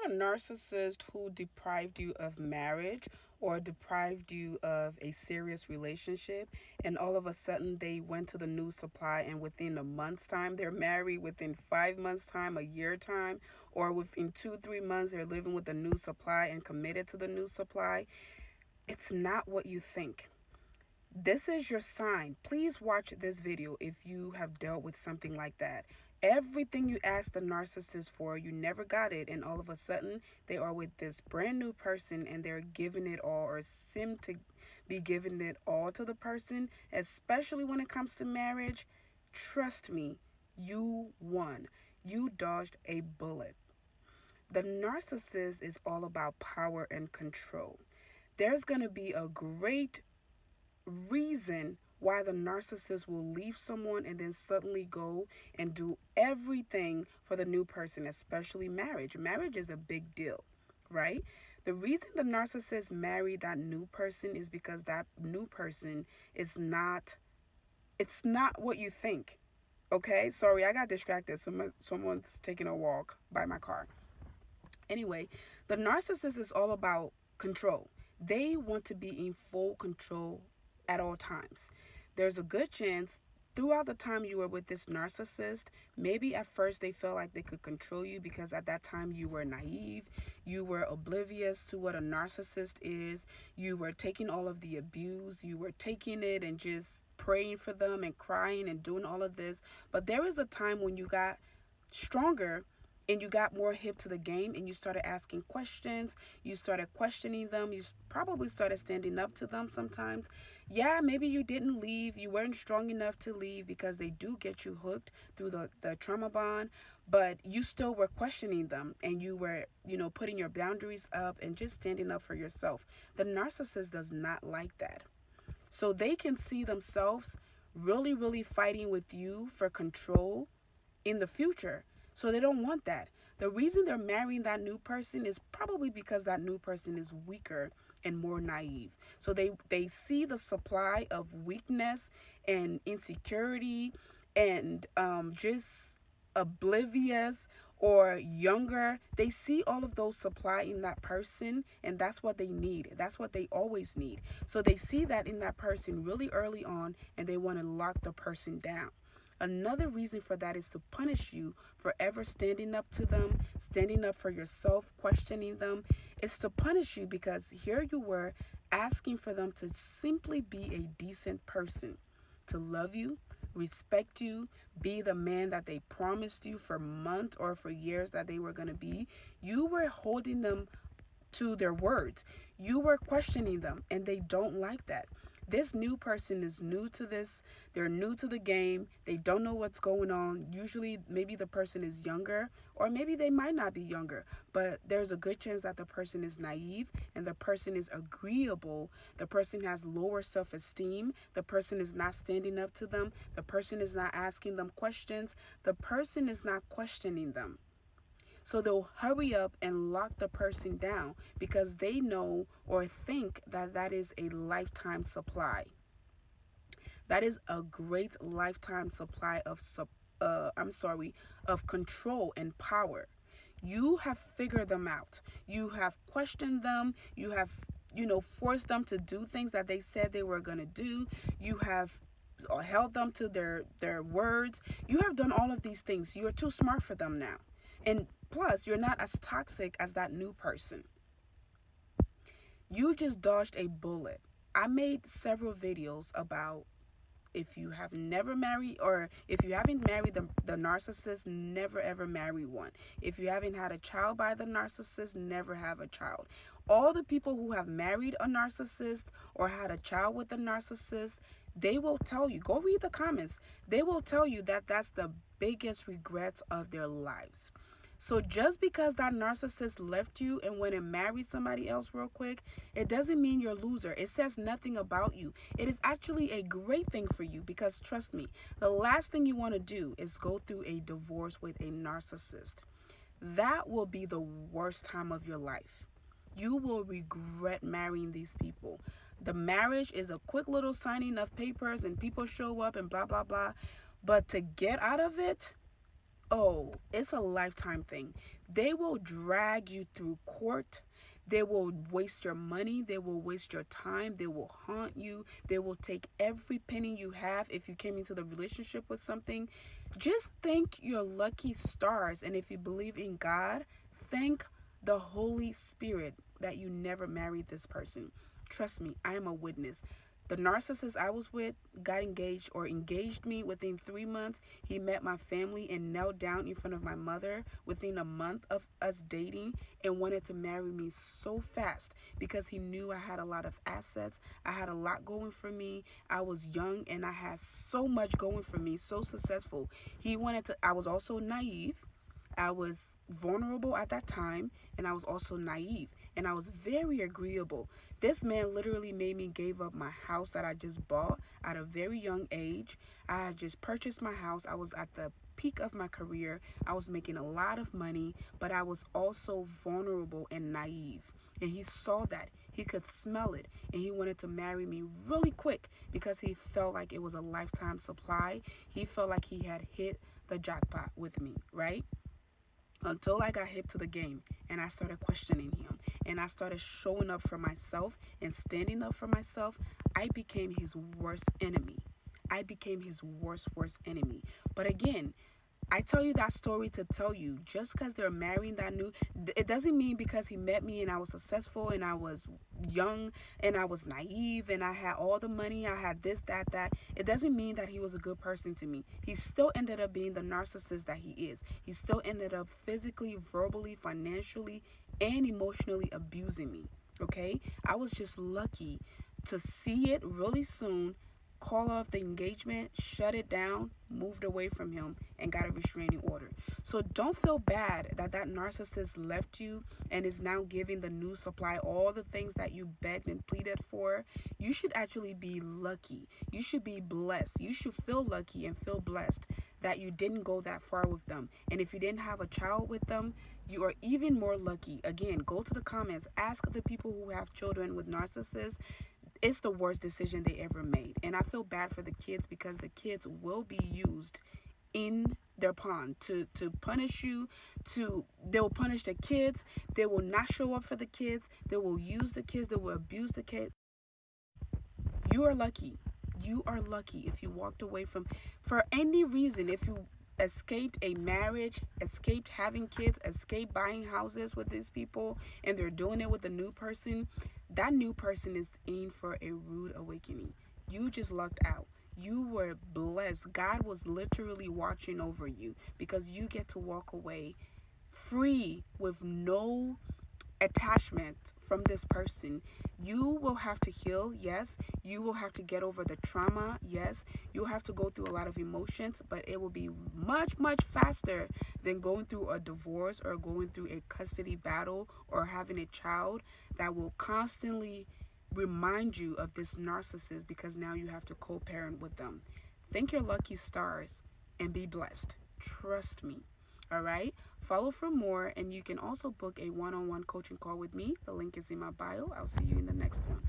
a narcissist who deprived you of marriage or deprived you of a serious relationship, and all of a sudden they went to the new supply, and within a month's time they're married, within 5 months' time, a year time, or within 2, 3 months they're living with the new supply and committed to the new supply? It's not what you think. This is your sign. Please watch this video if you have dealt with something like that. Everything you asked the narcissist for, you never got it, and all of a sudden they are with this brand new person and they're giving it all, or seem to be giving it all to the person, especially when it comes to marriage. Trust me, you won. You dodged a bullet. The narcissist is all about power and control. There's going to be a great reason why the narcissist will leave someone and then suddenly go and do everything for the new person, especially marriage. Marriage is a big deal, right? The reason the narcissist married that new person is because that new person is not, it's not what you think. Okay? Sorry, I got distracted. Someone's taking a walk by my car. Anyway, the narcissist is all about control. They want to be in full control at all times. There's a good chance throughout the time you were with this narcissist, maybe at first they felt like they could control you because at that time you were naive, you were oblivious to what a narcissist is, you were taking all of the abuse, you were taking it and just praying for them and crying and doing all of this. But there was a time when you got stronger and you got more hip to the game and you started asking questions, you started questioning them, you probably started standing up to them sometimes. Yeah, maybe you didn't leave, you weren't strong enough to leave because they do get you hooked through the trauma bond, but you still were questioning them and you were, putting your boundaries up and just standing up for yourself. The narcissist does not like that. So they can see themselves really, really fighting with you for control in the future. So they don't want that. The reason they're marrying that new person is probably because that new person is weaker and more naive. So they see the supply of weakness and insecurity and just oblivious or younger. They see all of those supply in that person, and that's what they need. That's what they always need. So they see that in that person really early on, and they want to lock the person down. Another reason for that is to punish you for ever standing up to them, standing up for yourself, questioning them. It's to punish you because here you were asking for them to simply be a decent person, to love you, respect you, be the man that they promised you for months or for years that they were going to be. You were holding them to their words. You were questioning them, and they don't like that. This new person is new to this. They're new to the game. They don't know what's going on. Usually, maybe the person is younger, or maybe they might not be younger, but there's a good chance that the person is naive and the person is agreeable. The person has lower self-esteem. The person is not standing up to them. The person is not asking them questions. The person is not questioning them. So they'll hurry up and lock the person down because they know or think that that is a lifetime supply. That is a great lifetime supply of of control and power. You have figured them out. You have questioned them. You have, forced them to do things that they said they were going to do. You have held them to their words. You have done all of these things. You're too smart for them now. And plus, you're not as toxic as that new person. You just dodged a bullet. I made several videos about if you have never married, or if you haven't married the narcissist, never ever marry one. If you haven't had a child by the narcissist, never have a child. All the people who have married a narcissist or had a child with a narcissist, they will tell you, go read the comments, they will tell you that that's the biggest regrets of their lives. So just because that narcissist left you and went and married somebody else real quick, it doesn't mean you're a loser. It says nothing about you. It is actually a great thing for you because trust me, the last thing you want to do is go through a divorce with a narcissist. That will be the worst time of your life. You will regret marrying these people. The marriage is a quick little signing of papers and people show up and blah, blah, blah. But to get out of it, Oh, it's a lifetime thing. They will drag you through court. They will waste your money. They will waste your time. They will haunt you. They will take every penny you have if you came into the relationship with something. Just thank your lucky stars. And if you believe in God, thank the Holy Spirit that you never married this person. Trust me, I am a witness. The narcissist I was with got engaged or engaged me within 3 months. He met my family and knelt down in front of my mother within a month of us dating and wanted to marry me so fast because he knew I had a lot of assets. I had a lot going for me. I was young and I had so much going for me, so successful. I was also naive. I was vulnerable at that time and I was also naive and I was very agreeable. This man literally made me give up my house that I just bought at a very young age. I had just purchased my house. I was at the peak of my career. I was making a lot of money, but I was also vulnerable and naive. And he saw that. He could smell it. And he wanted to marry me really quick because he felt like it was a lifetime supply. He felt like he had hit the jackpot with me, right? Until I got hip to the game and I started questioning him and I started showing up for myself and standing up for myself, I became his worst enemy. I became his worst enemy. But again, I tell you that story to tell you just because they're marrying that new, it doesn't mean because he met me and I was successful and I was young and I was naive and I had all the money, I had this, that. It doesn't mean that he was a good person to me. He still ended up being the narcissist that he is. He still ended up physically, verbally, financially, and emotionally abusing me. Okay? I was just lucky to see it really soon, call off the engagement, shut it down, moved away from him, and got a restraining order. So don't feel bad that that narcissist left you and is now giving the new supply all the things that you begged and pleaded for. You should actually be lucky. You should be blessed. You should feel lucky and feel blessed that you didn't go that far with them. And if you didn't have a child with them, you are even more lucky. Again, go to the comments, ask the people who have children with narcissists. It's the worst decision they ever made. And I feel bad for the kids because the kids will be used in their pawn to punish you. They will punish the kids. They will not show up for the kids. They will use the kids. They will abuse the kids. You are lucky. You are lucky if you walked away from, for any reason, if you escaped a marriage, escaped having kids, escaped buying houses with these people, and they're doing it with a new person. That new person is in for a rude awakening. You just lucked out. You were blessed. God was literally watching over you because you get to walk away free with no attachment from this person. You will have to heal, yes. You will have to get over the trauma, yes. You'll have to go through a lot of emotions, but it will be much faster than going through a divorce or going through a custody battle or having a child that will constantly remind you of this narcissist because now you have to co-parent with them. Thank your lucky stars and be blessed. Trust me. All right. Follow for more, and you can also book a one-on-one coaching call with me. The link is in my bio. I'll see you in the next one.